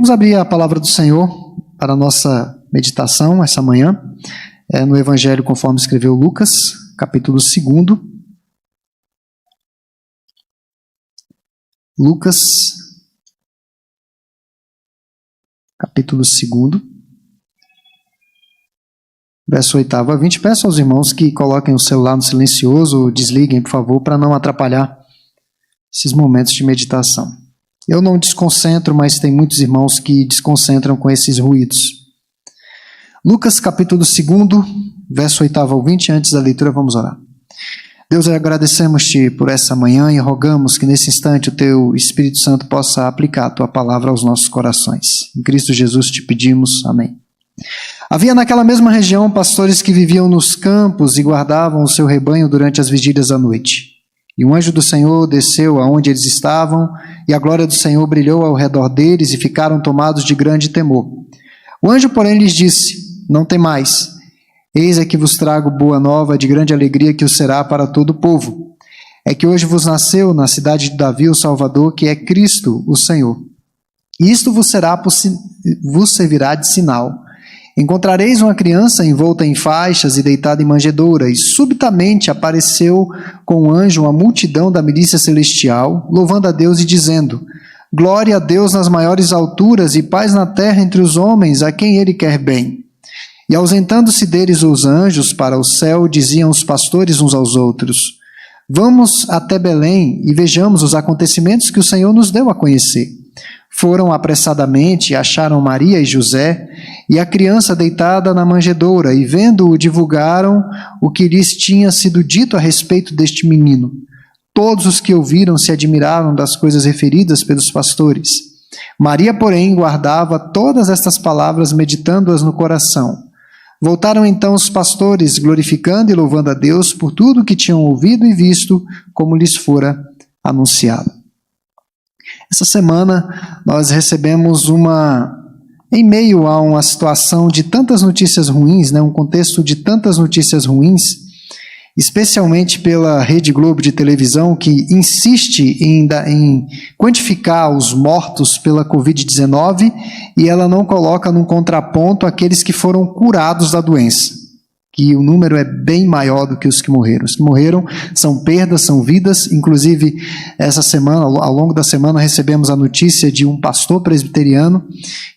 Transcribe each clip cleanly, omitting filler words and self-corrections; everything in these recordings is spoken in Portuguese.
Vamos abrir a palavra do Senhor para a nossa meditação essa manhã, no Evangelho conforme escreveu Lucas, capítulo 2. Lucas, capítulo 2, verso 8 a 20. Peço aos irmãos que coloquem o celular no silencioso ou desliguem, por favor, para não atrapalhar esses momentos de meditação. Eu não desconcentro, mas tem muitos irmãos que desconcentram com esses ruídos. Lucas capítulo 2, verso 8 ao 20, antes da leitura vamos orar. Deus, agradecemos-te por essa manhã e rogamos que nesse instante o teu Espírito Santo possa aplicar a tua palavra aos nossos corações. Em Cristo Jesus te pedimos, amém. Havia naquela mesma região pastores que viviam nos campos e guardavam o seu rebanho durante as vigílias da noite. E um anjo do Senhor desceu aonde eles estavam, e a glória do Senhor brilhou ao redor deles, e ficaram tomados de grande temor. O anjo, porém, lhes disse: não temais, eis é que vos trago boa nova de grande alegria, que o será para todo o povo. É que hoje vos nasceu na cidade de Davi o Salvador, que é Cristo o Senhor. E isto vos servirá de sinal. Encontrareis uma criança envolta em faixas e deitada em manjedoura, e subitamente apareceu com o anjo uma multidão da milícia celestial, louvando a Deus e dizendo: glória a Deus nas maiores alturas e paz na terra entre os homens, a quem ele quer bem. E ausentando-se deles os anjos para o céu, diziam os pastores uns aos outros: vamos até Belém e vejamos os acontecimentos que o Senhor nos deu a conhecer. Foram apressadamente e acharam Maria e José e a criança deitada na manjedoura, e vendo-o divulgaram o que lhes tinha sido dito a respeito deste menino. Todos os que ouviram se admiraram das coisas referidas pelos pastores. Maria, porém, guardava todas estas palavras, meditando-as no coração. Voltaram então os pastores, glorificando e louvando a Deus por tudo que tinham ouvido e visto, como lhes fora anunciado. Essa semana nós recebemos em meio a uma situação de tantas notícias ruins, um contexto de tantas notícias ruins, especialmente pela Rede Globo de televisão, que insiste em quantificar os mortos pela Covid-19 e ela não coloca num contraponto aqueles que foram curados da doença, que o número é bem maior do que os que morreram. Os que morreram são perdas, são vidas. Inclusive, essa semana, ao longo da semana, recebemos a notícia de um pastor presbiteriano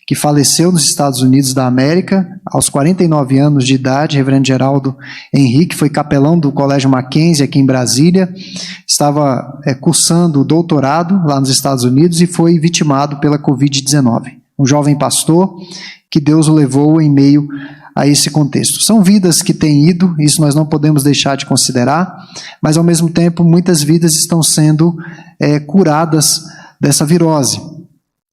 que faleceu nos Estados Unidos da América, aos 49 anos de idade. Reverendo Geraldo Henrique foi capelão do Colégio Mackenzie aqui em Brasília, estava cursando o doutorado lá nos Estados Unidos e foi vitimado pela Covid-19. Um jovem pastor que Deus o levou em meio a esse contexto. São vidas que têm ido, isso nós não podemos deixar de considerar, mas ao mesmo tempo muitas vidas estão sendo curadas dessa virose.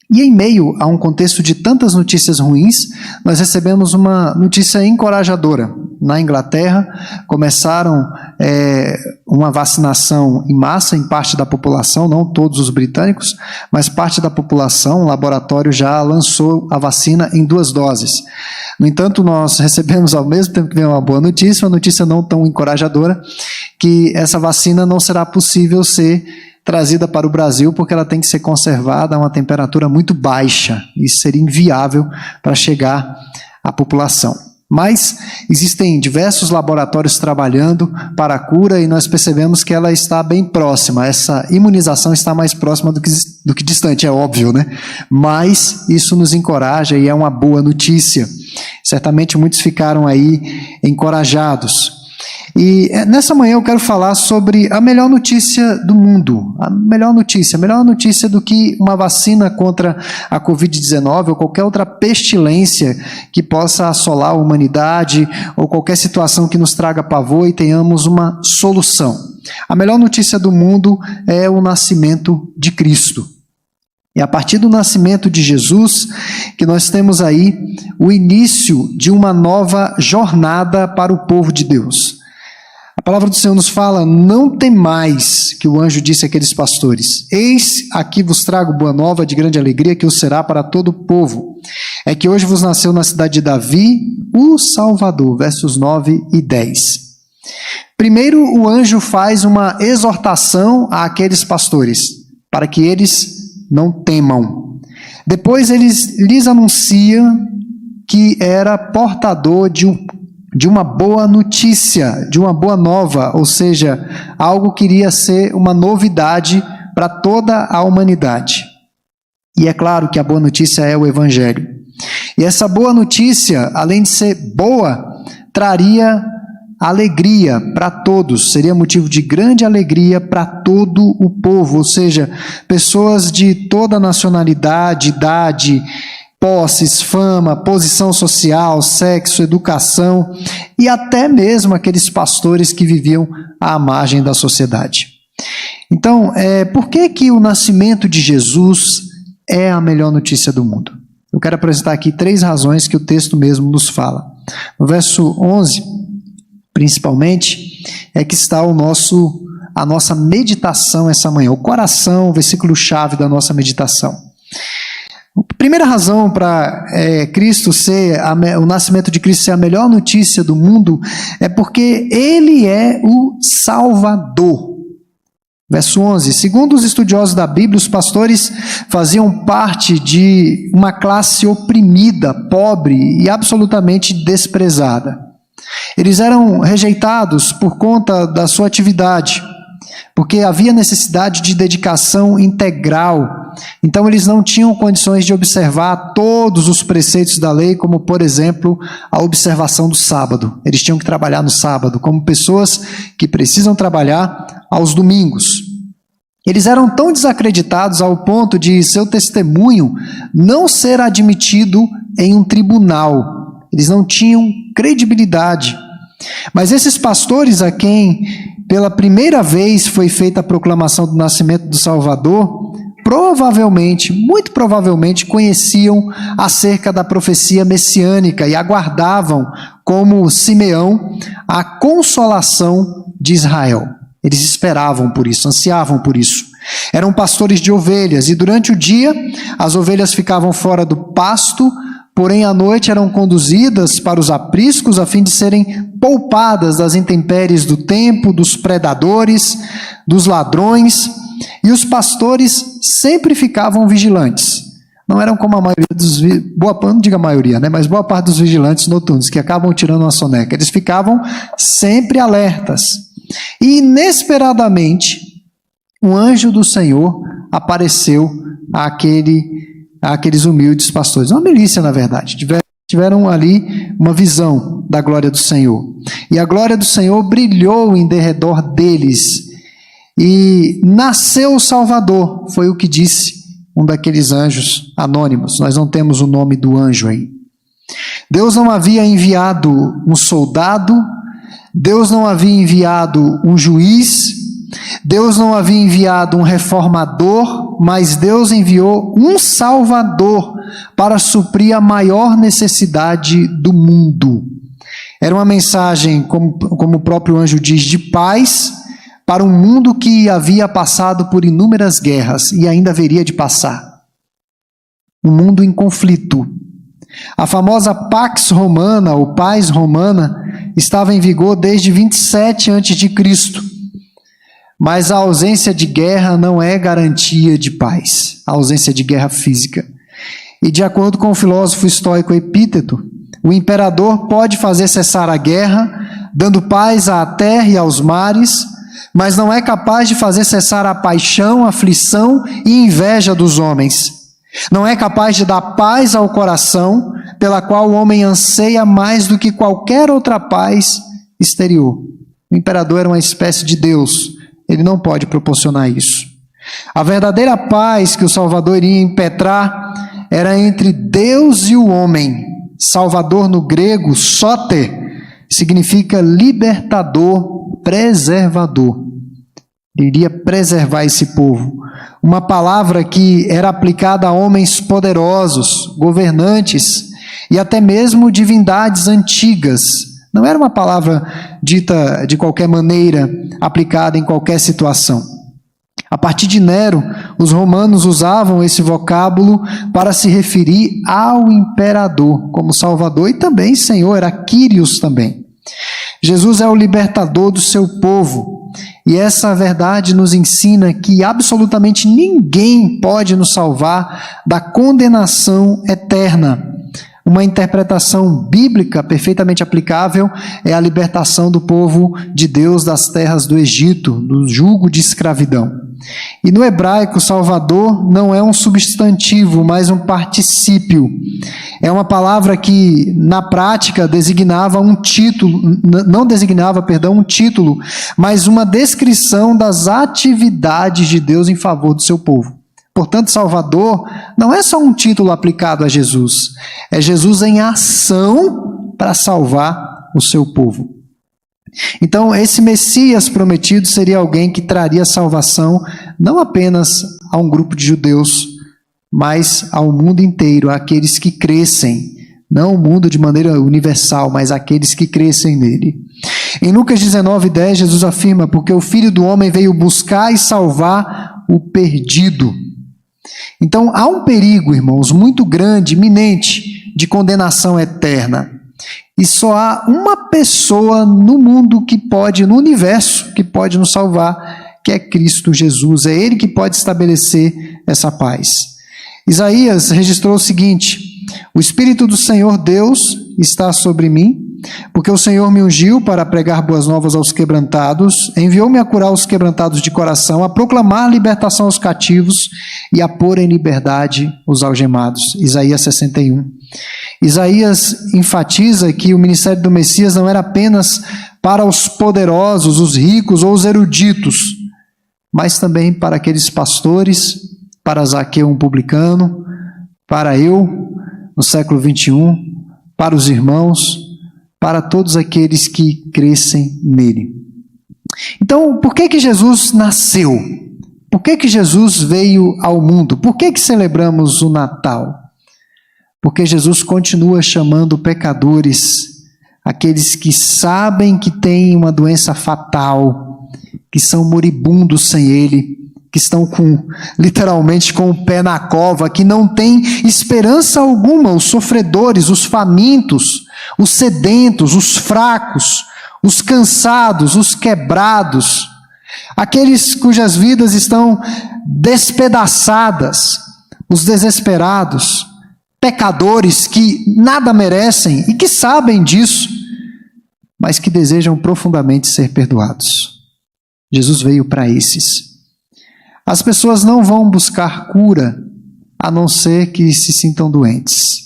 E em meio a um contexto de tantas notícias ruins, nós recebemos uma notícia encorajadora. Na Inglaterra, começaram uma vacinação em massa em parte da população, não todos os britânicos, mas parte da população. O laboratório já lançou a vacina em 2 doses. No entanto, nós recebemos ao mesmo tempo que vem uma boa notícia, uma notícia não tão encorajadora, que essa vacina não será possível ser trazida para o Brasil, porque ela tem que ser conservada a uma temperatura muito baixa. Isso seria inviável para chegar à população. Mas existem diversos laboratórios trabalhando para a cura e nós percebemos que ela está bem próxima. Essa imunização está mais próxima do que distante, é óbvio, né? Mas isso nos encoraja e é uma boa notícia. Certamente muitos ficaram aí encorajados. E nessa manhã eu quero falar sobre a melhor notícia do mundo, a melhor notícia do que uma vacina contra a Covid-19 ou qualquer outra pestilência que possa assolar a humanidade ou qualquer situação que nos traga pavor e tenhamos uma solução. A melhor notícia do mundo é o nascimento de Cristo. É a partir do nascimento de Jesus que nós temos aí o início de uma nova jornada para o povo de Deus. A palavra do Senhor nos fala: não temais, que o anjo disse àqueles pastores. Eis aqui vos trago boa nova de grande alegria, que o será para todo o povo. É que hoje vos nasceu na cidade de Davi o Salvador. Versos 9 e 10. Primeiro, o anjo faz uma exortação àqueles pastores, para que eles não temam. Depois lhes anuncia que era portador de uma boa notícia, de uma boa nova, ou seja, algo que iria ser uma novidade para toda a humanidade. E é claro que a boa notícia é o Evangelho. E essa boa notícia, além de ser boa, traria alegria para todos, seria motivo de grande alegria para todo o povo, ou seja, pessoas de toda nacionalidade, idade, posses, fama, posição social, sexo, educação e até mesmo aqueles pastores que viviam à margem da sociedade. Então, por que o nascimento de Jesus é a melhor notícia do mundo? Eu quero apresentar aqui 3 razões que o texto mesmo nos fala. No verso 11, principalmente, é que está a nossa meditação essa manhã, o coração, o versículo-chave da nossa meditação. A primeira razão para o nascimento de Cristo ser a melhor notícia do mundo é porque Ele é o Salvador. Verso 11, segundo os estudiosos da Bíblia, os pastores faziam parte de uma classe oprimida, pobre e absolutamente desprezada. Eles eram rejeitados por conta da sua atividade, porque havia necessidade de dedicação integral. Então eles não tinham condições de observar todos os preceitos da lei, como por exemplo, a observação do sábado. Eles tinham que trabalhar no sábado, como pessoas que precisam trabalhar aos domingos. Eles eram tão desacreditados ao ponto de seu testemunho não ser admitido em um tribunal. Eles não tinham credibilidade. Mas esses pastores a quem pela primeira vez foi feita a proclamação do nascimento do Salvador, provavelmente, muito provavelmente, conheciam acerca da profecia messiânica e aguardavam, como Simeão, a consolação de Israel. Eles esperavam por isso, ansiavam por isso. Eram pastores de ovelhas e durante o dia as ovelhas ficavam fora do pasto, porém à noite eram conduzidas para os apriscos a fim de serem poupadas das intempéries do tempo, dos predadores, dos ladrões, e os pastores sempre ficavam vigilantes. Não eram como a maioria não diga a maioria, né? Mas boa parte dos vigilantes noturnos, que acabam tirando uma soneca. Eles ficavam sempre alertas. E inesperadamente, um anjo do Senhor apareceu àqueles humildes pastores. Uma milícia, na verdade. Tiveram ali uma visão da glória do Senhor. E a glória do Senhor brilhou em derredor deles. E nasceu o Salvador, foi o que disse um daqueles anjos anônimos. Nós não temos o nome do anjo aí. Deus não havia enviado um soldado, Deus não havia enviado um juiz, Deus não havia enviado um reformador, mas Deus enviou um Salvador para suprir a maior necessidade do mundo. Era uma mensagem, como o próprio anjo diz, de paz para um mundo que havia passado por inúmeras guerras e ainda haveria de passar. Um mundo em conflito. A famosa Pax Romana, ou Paz Romana, estava em vigor desde 27 a.C., mas a ausência de guerra não é garantia de paz, a ausência de guerra física. E de acordo com o filósofo estoico Epíteto, o imperador pode fazer cessar a guerra, dando paz à terra e aos mares, mas não é capaz de fazer cessar a paixão, a aflição e inveja dos homens. Não é capaz de dar paz ao coração, pela qual o homem anseia mais do que qualquer outra paz exterior. O imperador era uma espécie de Deus, ele não pode proporcionar isso. A verdadeira paz que o Salvador iria impetrar era entre Deus e o homem. Salvador no grego, soter, significa libertador, preservador. Ele iria preservar esse povo. Uma palavra que era aplicada a homens poderosos, governantes e até mesmo divindades antigas. Não era uma palavra dita de qualquer maneira, aplicada em qualquer situação. A partir de Nero, os romanos usavam esse vocábulo para se referir ao imperador como Salvador e também Senhor, era Quírios também. Jesus é o libertador do seu povo. E essa verdade nos ensina que absolutamente ninguém pode nos salvar da condenação eterna. Uma interpretação bíblica perfeitamente aplicável é a libertação do povo de Deus das terras do Egito, do jugo de escravidão. E no hebraico, Salvador não é um substantivo, mas um particípio. É uma palavra que, na prática, designava um título, não designava, perdão, um título, mas uma descrição das atividades de Deus em favor do seu povo. Portanto, Salvador não é só um título aplicado a Jesus, é Jesus em ação para salvar o seu povo. Então, esse Messias prometido seria alguém que traria salvação não apenas a um grupo de judeus, mas ao mundo inteiro, àqueles que crescem, não o mundo de maneira universal, mas aqueles que crescem nele. Em Lucas 19:10, Jesus afirma: porque o Filho do Homem veio buscar e salvar o perdido. Então, há um perigo, irmãos, muito grande, iminente, de condenação eterna. E só há uma pessoa no mundo que pode, no universo, que pode nos salvar, que é Cristo Jesus. É Ele que pode estabelecer essa paz. Isaías registrou o seguinte: o Espírito do Senhor Deus está sobre mim, porque o Senhor me ungiu para pregar boas novas aos quebrantados, enviou-me a curar os quebrantados de coração, a proclamar libertação aos cativos e a pôr em liberdade os algemados. Isaías 61. Isaías enfatiza que o ministério do Messias não era apenas para os poderosos, os ricos ou os eruditos, mas também para aqueles pastores, para Zaqueu, um publicano, para eu, no século 21, para os irmãos, para todos aqueles que crescem nele. Então, por que Jesus nasceu? Por que Jesus veio ao mundo? Por que celebramos o Natal? Porque Jesus continua chamando pecadores, aqueles que sabem que têm uma doença fatal, que são moribundos sem Ele, que estão literalmente com o pé na cova, que não têm esperança alguma, os sofredores, os famintos, os sedentos, os fracos, os cansados, os quebrados, aqueles cujas vidas estão despedaçadas, os desesperados, pecadores que nada merecem e que sabem disso, mas que desejam profundamente ser perdoados. Jesus veio para esses. As pessoas não vão buscar cura a não ser que se sintam doentes.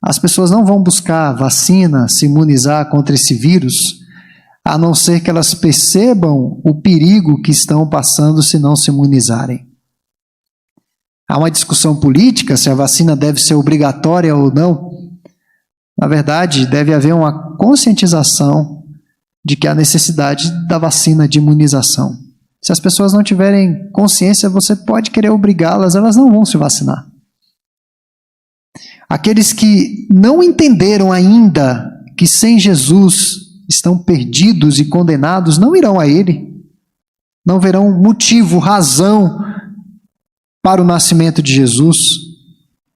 As pessoas não vão buscar vacina, se imunizar contra esse vírus, a não ser que elas percebam o perigo que estão passando se não se imunizarem. Há uma discussão política se a vacina deve ser obrigatória ou não. Na verdade, deve haver uma conscientização de que há necessidade da vacina de imunização. Se as pessoas não tiverem consciência, você pode querer obrigá-las, elas não vão se vacinar. Aqueles que não entenderam ainda que sem Jesus estão perdidos e condenados, não irão a Ele, não verão motivo, razão para o nascimento de Jesus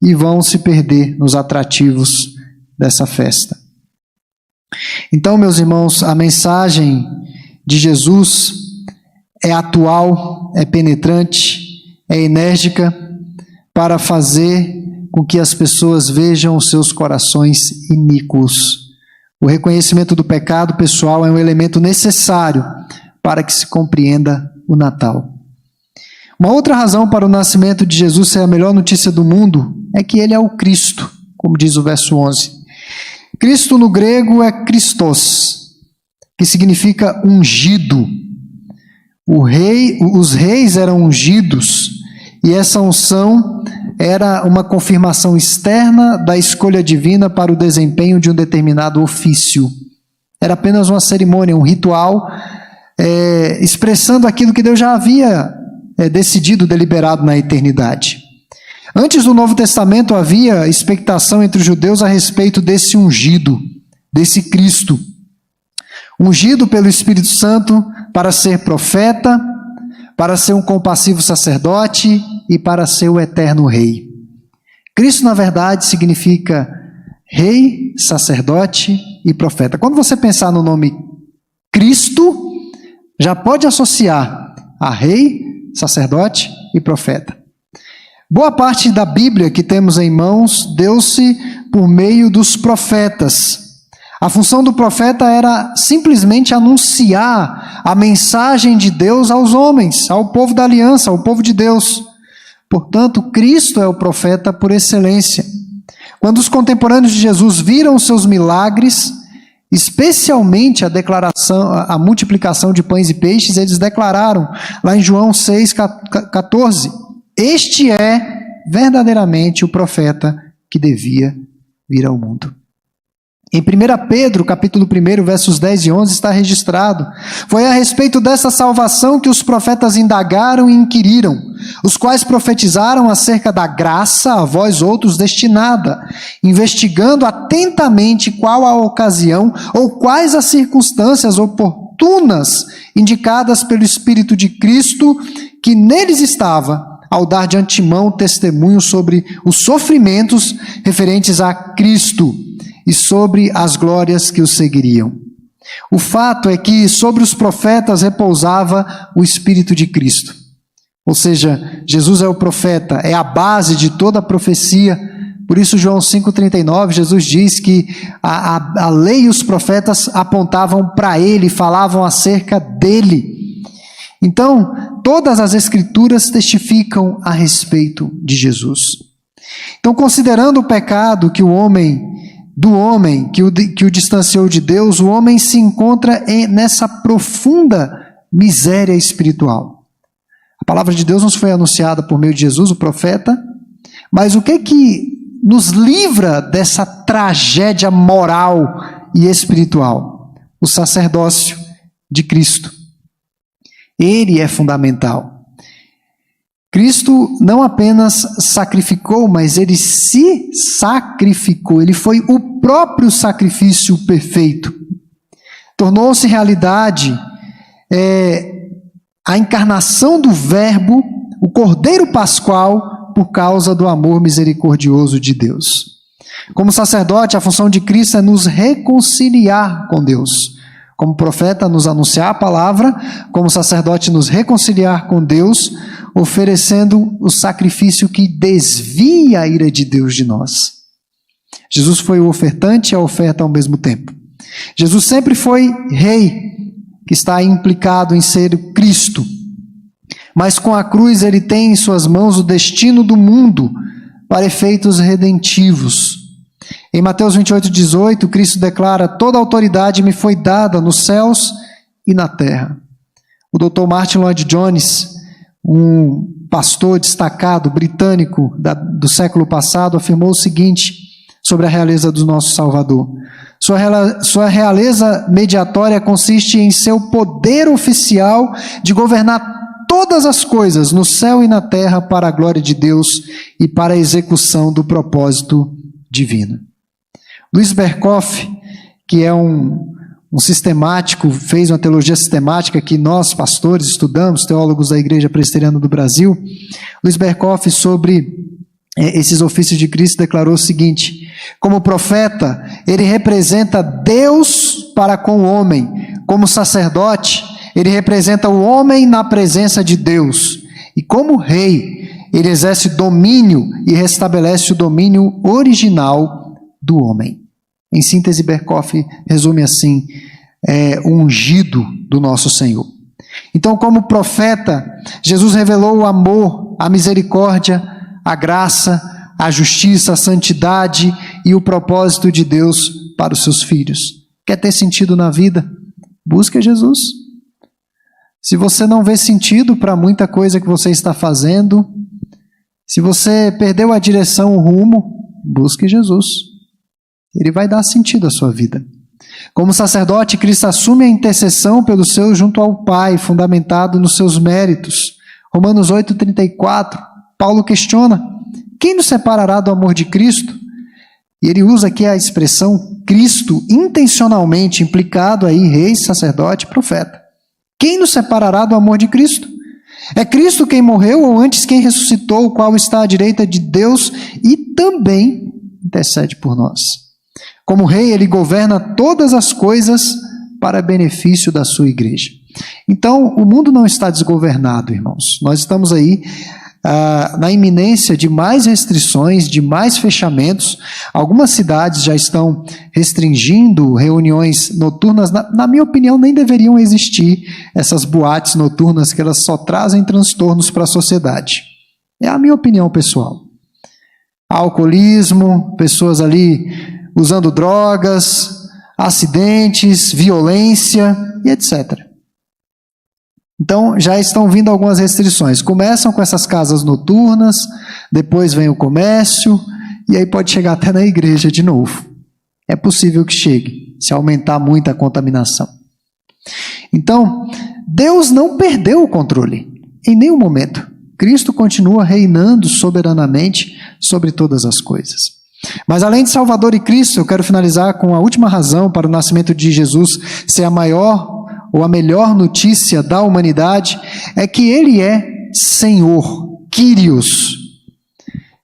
e vão se perder nos atrativos dessa festa. Então, meus irmãos, a mensagem de Jesus é atual, é penetrante, é enérgica para fazer com que as pessoas vejam os seus corações iníquos. O reconhecimento do pecado pessoal é um elemento necessário para que se compreenda o Natal. Uma outra razão para o nascimento de Jesus ser a melhor notícia do mundo é que ele é o Cristo, como diz o verso 11. Cristo no grego é Christos, que significa ungido. Os reis eram ungidos e essa unção era uma confirmação externa da escolha divina para o desempenho de um determinado ofício. Era apenas uma cerimônia, um ritual, expressando aquilo que Deus já havia decidido, deliberado na eternidade. Antes do Novo Testamento havia expectação entre os judeus a respeito desse ungido, desse Cristo. Ungido pelo Espírito Santo para ser profeta, para ser um compassivo sacerdote e para ser o eterno rei. Cristo, na verdade, significa rei, sacerdote e profeta. Quando você pensar no nome Cristo, já pode associar a rei, sacerdote e profeta. Boa parte da Bíblia que temos em mãos deu-se por meio dos profetas. A função do profeta era simplesmente anunciar a mensagem de Deus aos homens, ao povo da aliança, ao povo de Deus. Portanto, Cristo é o profeta por excelência. Quando os contemporâneos de Jesus viram os seus milagres, especialmente a multiplicação de pães e peixes, eles declararam, lá em João 6,14, este é verdadeiramente o profeta que devia vir ao mundo. Em 1 Pedro, capítulo 1, versos 10 e 11, está registrado: foi a respeito dessa salvação que os profetas indagaram e inquiriram, os quais profetizaram acerca da graça a vós outros destinada, investigando atentamente qual a ocasião ou quais as circunstâncias oportunas indicadas pelo Espírito de Cristo, que neles estava, ao dar de antemão testemunho sobre os sofrimentos referentes a Cristo e sobre as glórias que o seguiriam. O fato é que sobre os profetas repousava o Espírito de Cristo. Ou seja, Jesus é o profeta, é a base de toda a profecia. Por isso, João 5,39, Jesus diz que a lei e os profetas apontavam para ele, falavam acerca dele. Então, todas as Escrituras testificam a respeito de Jesus. Então, considerando o pecado que o distanciou de Deus, o homem se encontra nessa profunda miséria espiritual. A palavra de Deus nos foi anunciada por meio de Jesus, o profeta, mas o que nos livra dessa tragédia moral e espiritual? O sacerdócio de Cristo. Ele é fundamental. Cristo não apenas sacrificou, mas ele se sacrificou. Ele foi o próprio sacrifício perfeito. Tornou-se realidade a encarnação do Verbo, o Cordeiro Pascual, por causa do amor misericordioso de Deus. Como sacerdote, a função de Cristo é nos reconciliar com Deus. Como profeta, nos anunciar a palavra, como sacerdote, nos reconciliar com Deus, oferecendo o sacrifício que desvia a ira de Deus de nós. Jesus foi o ofertante e a oferta ao mesmo tempo. Jesus sempre foi rei, que está implicado em ser o Cristo. Mas com a cruz ele tem em suas mãos o destino do mundo para efeitos redentivos. Em Mateus 28,18, Cristo declara: toda autoridade me foi dada nos céus e na terra. O Dr. Martin Lloyd-Jones, um pastor destacado britânico do século passado, afirmou o seguinte sobre a realeza do nosso Salvador: sua realeza mediatória consiste em seu poder oficial de governar todas as coisas no céu e na terra para a glória de Deus e para a execução do propósito divino. Luiz Berkoff, que é um sistemático, fez uma teologia sistemática que nós, pastores, estudamos, teólogos da Igreja Presbiteriana do Brasil. Luiz Berkoff, sobre esses ofícios de Cristo, declarou o seguinte: como profeta, ele representa Deus para com o homem. Como sacerdote, ele representa o homem na presença de Deus. E como rei, ele exerce domínio e restabelece o domínio original do homem. Em síntese, Berkoff resume assim: o ungido do nosso Senhor. Então, como profeta, Jesus revelou o amor, a misericórdia, a graça, a justiça, a santidade e o propósito de Deus para os seus filhos. Quer ter sentido na vida? Busque Jesus. Se você não vê sentido para muita coisa que você está fazendo, se você perdeu a direção, o rumo, busque Jesus. Ele vai dar sentido à sua vida. Como sacerdote, Cristo assume a intercessão pelos seus junto ao Pai, fundamentado nos seus méritos. Romanos 8,34, Paulo questiona: quem nos separará do amor de Cristo? E ele usa aqui a expressão Cristo, intencionalmente implicado aí, rei, sacerdote, profeta. Quem nos separará do amor de Cristo? É Cristo quem morreu, ou antes quem ressuscitou, o qual está à direita de Deus e também intercede por nós. Como rei, ele governa todas as coisas para benefício da sua igreja. Então, o mundo não está desgovernado, irmãos. Nós estamos aí na iminência de mais restrições, de mais fechamentos. Algumas cidades já estão restringindo reuniões noturnas. Na minha opinião, nem deveriam existir essas boates noturnas, que elas só trazem transtornos para a sociedade. É a minha opinião pessoal. Alcoolismo, pessoas ali usando drogas, acidentes, violência e etc. Então, já estão vindo algumas restrições. Começam com essas casas noturnas, depois vem o comércio, e aí pode chegar até na igreja de novo. É possível que chegue, se aumentar muito a contaminação. Então, Deus não perdeu o controle, em nenhum momento. Cristo continua reinando soberanamente sobre todas as coisas. Mas além de Salvador e Cristo, eu quero finalizar com a última razão para o nascimento de Jesus ser a maior ou a melhor notícia da humanidade, é que Ele é Senhor, Kyrios.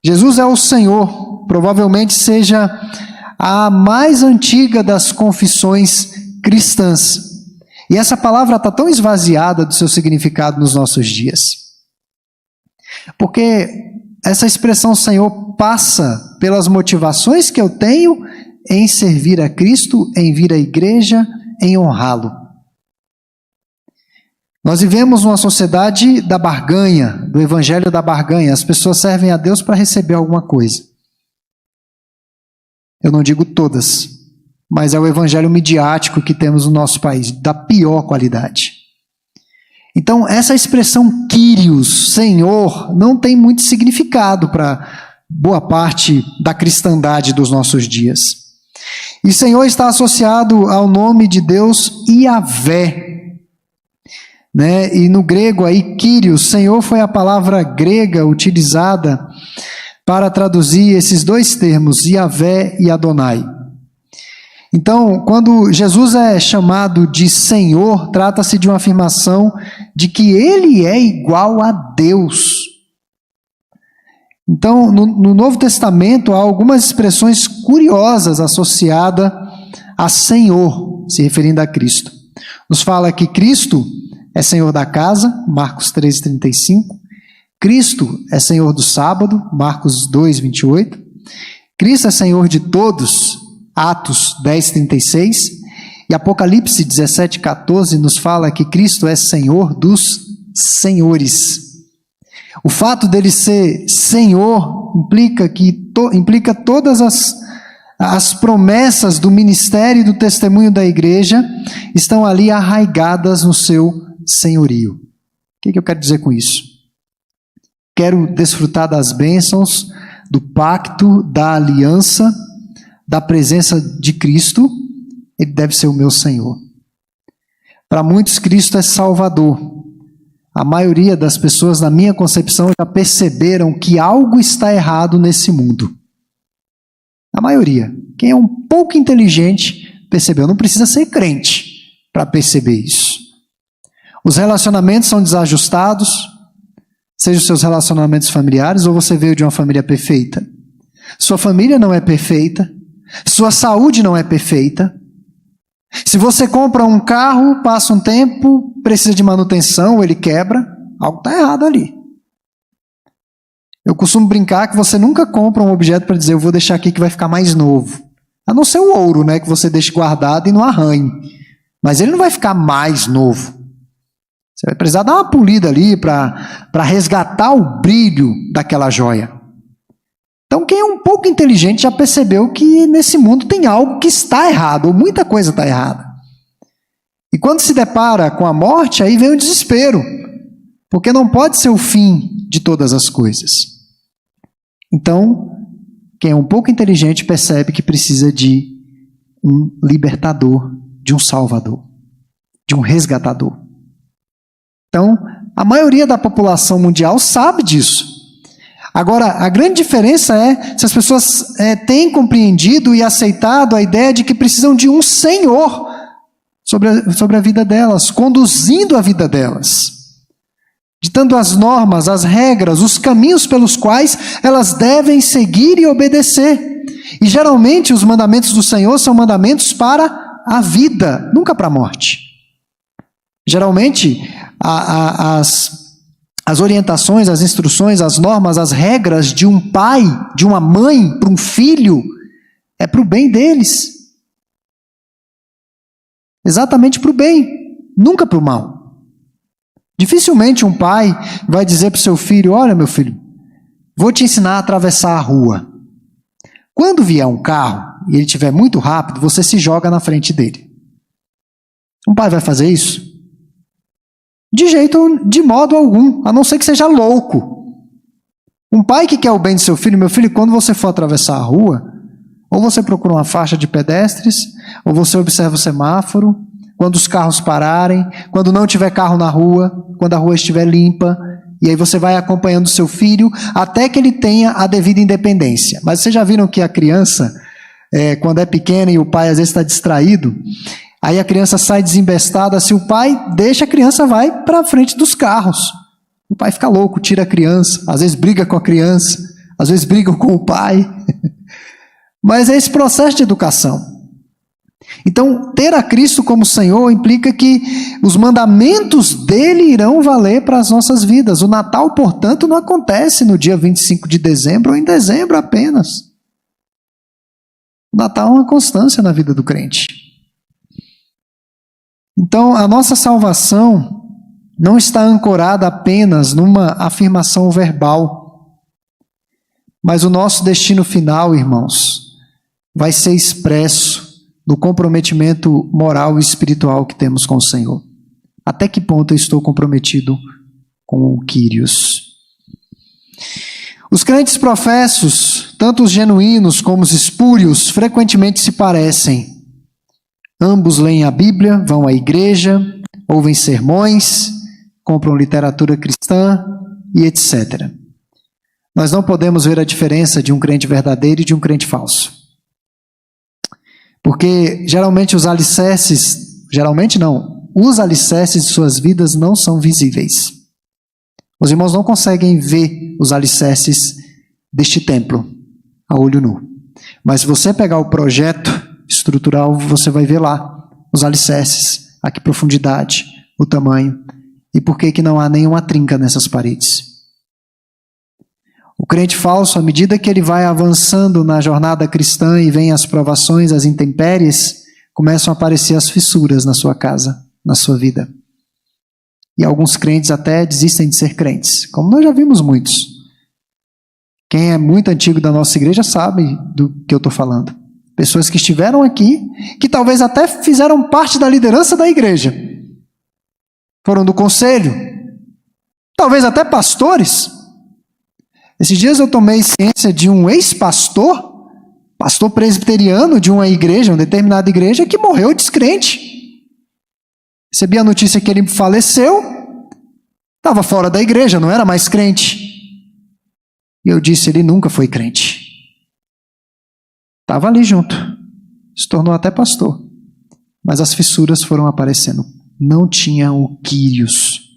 Jesus é o Senhor, provavelmente seja a mais antiga das confissões cristãs. E essa palavra está tão esvaziada do seu significado nos nossos dias. Porque essa expressão Senhor passa pelas motivações que eu tenho em servir a Cristo, em vir à igreja, em honrá-lo. Nós vivemos numa sociedade da barganha, do evangelho da barganha. As pessoas servem a Deus para receber alguma coisa. Eu não digo todas, mas é o evangelho midiático que temos no nosso país, da pior qualidade. Então, essa expressão Kyrios, Senhor, não tem muito significado para boa parte da cristandade dos nossos dias. E Senhor está associado ao nome de Deus Yahvé. Né? E no grego aí, Kyrios, Senhor, foi a palavra grega utilizada para traduzir esses dois termos, Yahvé e Adonai. Então, quando Jesus é chamado de Senhor, trata-se de uma afirmação de que Ele é igual a Deus. Então, no Novo Testamento, há algumas expressões curiosas associadas a Senhor, se referindo a Cristo. Nos fala que Cristo é Senhor da casa, Marcos 13:35. Cristo é Senhor do sábado, Marcos 2:28. Cristo é Senhor de todos, Atos 10:36. E Apocalipse 17:14 nos fala que Cristo é Senhor dos senhores. O fato dele ser Senhor implica todas as promessas do ministério e do testemunho da igreja estão ali arraigadas no seu senhorio. O que eu quero dizer com isso? Quero desfrutar das bênçãos, do pacto, da aliança, da presença de Cristo. Ele deve ser o meu Senhor. Para muitos, Cristo é Salvador. A maioria das pessoas, na minha concepção, já perceberam que algo está errado nesse mundo. A maioria. Quem é um pouco inteligente percebeu. Não precisa ser crente para perceber isso. Os relacionamentos são desajustados, seja os seus relacionamentos familiares ou você veio de uma família perfeita. Sua família não é perfeita, sua saúde não é perfeita. Se você compra um carro, passa um tempo, precisa de manutenção, ele quebra, algo está errado ali. Eu costumo brincar que você nunca compra um objeto para dizer, eu vou deixar aqui que vai ficar mais novo. A não ser o ouro, né, que você deixa guardado e não arranhe. Mas ele não vai ficar mais novo. Você vai precisar dar uma polida ali para resgatar o brilho daquela joia. Então, quem é um pouco inteligente já percebeu que nesse mundo tem algo que está errado, ou muita coisa está errada. E quando se depara com a morte, aí vem o desespero, porque não pode ser o fim de todas as coisas. Então, quem é um pouco inteligente percebe que precisa de um libertador, de um salvador, de um resgatador. Então, a maioria da população mundial sabe disso. Agora, a grande diferença é se as pessoas têm compreendido e aceitado a ideia de que precisam de um Senhor sobre a vida delas, conduzindo a vida delas, ditando as normas, as regras, os caminhos pelos quais elas devem seguir e obedecer. E geralmente os mandamentos do Senhor são mandamentos para a vida, nunca para a morte. Geralmente, as orientações, as instruções, as normas, as regras de um pai, de uma mãe, para um filho, é para o bem deles. Exatamente para o bem, nunca para o mal. Dificilmente um pai vai dizer para o seu filho: olha, meu filho, vou te ensinar a atravessar a rua. Quando vier um carro e ele estiver muito rápido, você se joga na frente dele. Um pai vai fazer isso? De modo algum, a não ser que seja louco. Um pai que quer o bem do seu filho: meu filho, quando você for atravessar a rua, ou você procura uma faixa de pedestres, ou você observa o semáforo, quando os carros pararem, quando não tiver carro na rua, quando a rua estiver limpa, e aí você vai acompanhando o seu filho até que ele tenha a devida independência. Mas vocês já viram que a criança, quando é pequena e o pai às vezes está distraído, aí a criança sai desembestada, se o pai deixa, a criança vai para a frente dos carros. O pai fica louco, tira a criança, às vezes briga com a criança, às vezes brigam com o pai. Mas é esse processo de educação. Então, ter a Cristo como Senhor implica que os mandamentos dele irão valer para as nossas vidas. O Natal, portanto, não acontece no dia 25 de dezembro ou em dezembro apenas. O Natal é uma constância na vida do crente. Então, a nossa salvação não está ancorada apenas numa afirmação verbal, mas o nosso destino final, irmãos, vai ser expresso no comprometimento moral e espiritual que temos com o Senhor. Até que ponto eu estou comprometido com o Kyrios? Os crentes professos, tanto os genuínos como os espúrios, frequentemente se parecem. Ambos leem a Bíblia, vão à igreja, ouvem sermões, compram literatura cristã e etc. Nós não podemos ver a diferença de um crente verdadeiro e de um crente falso. Porque geralmente os alicerces de suas vidas não são visíveis. Os irmãos não conseguem ver os alicerces deste templo a olho nu. Mas se você pegar o projeto estrutural, você vai ver lá os alicerces, a que profundidade, o tamanho, e por que não há nenhuma trinca nessas paredes. O crente falso, à medida que ele vai avançando na jornada cristã e vem as provações, as intempéries, começam a aparecer as fissuras na sua casa, na sua vida. E alguns crentes até desistem de ser crentes, como nós já vimos muitos. Quem é muito antigo da nossa igreja sabe do que eu estou falando. Pessoas que estiveram aqui, que talvez até fizeram parte da liderança da igreja. Foram do conselho, talvez até pastores. Esses dias eu tomei ciência de um ex-pastor, pastor presbiteriano de uma igreja, uma determinada igreja, que morreu descrente. Recebi a notícia que ele faleceu, estava fora da igreja, não era mais crente. E eu disse: ele nunca foi crente. Estava ali junto, se tornou até pastor. Mas as fissuras foram aparecendo. Não tinha o Kyrios.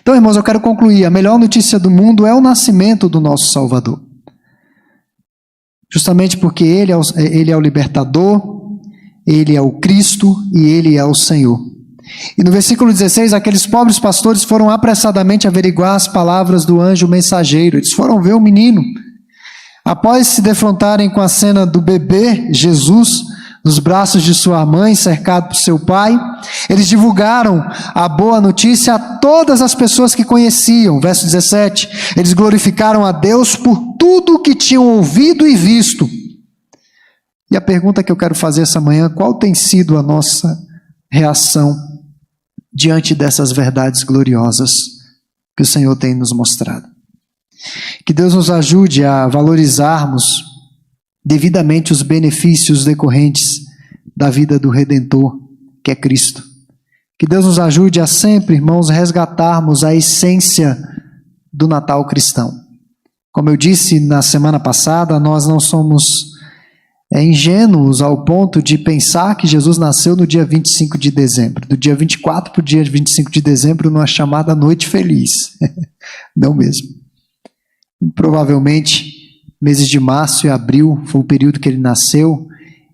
Então, irmãos, eu quero concluir. A melhor notícia do mundo é o nascimento do nosso Salvador. Justamente porque Ele é o libertador, Ele é o Cristo e Ele é o Senhor. E no versículo 16, aqueles pobres pastores foram apressadamente averiguar as palavras do anjo mensageiro. Eles foram ver o menino. Após se defrontarem com a cena do bebê Jesus nos braços de sua mãe, cercado por seu pai, eles divulgaram a boa notícia a todas as pessoas que conheciam. Verso 17, eles glorificaram a Deus por tudo o que tinham ouvido e visto. E a pergunta que eu quero fazer essa manhã: qual tem sido a nossa reação diante dessas verdades gloriosas que o Senhor tem nos mostrado? Que Deus nos ajude a valorizarmos devidamente os benefícios decorrentes da vida do Redentor, que é Cristo. Que Deus nos ajude a sempre, irmãos, resgatarmos a essência do Natal cristão. Como eu disse na semana passada, nós não somos ingênuos ao ponto de pensar que Jesus nasceu no dia 25 de dezembro. Do dia 24 para o dia 25 de dezembro, numa chamada Noite Feliz. Não mesmo. Provavelmente, meses de março e abril foi o período que ele nasceu,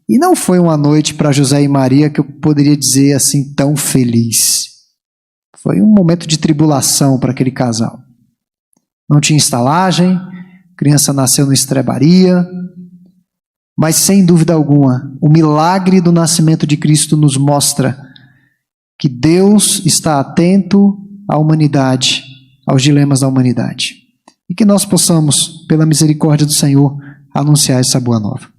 e não foi uma noite para José e Maria que eu poderia dizer assim tão feliz. Foi um momento de tribulação para aquele casal. Não tinha estalagem, a criança nasceu na estrebaria, mas sem dúvida alguma, o milagre do nascimento de Cristo nos mostra que Deus está atento à humanidade, aos dilemas da humanidade. E que nós possamos, pela misericórdia do Senhor, anunciar essa boa nova.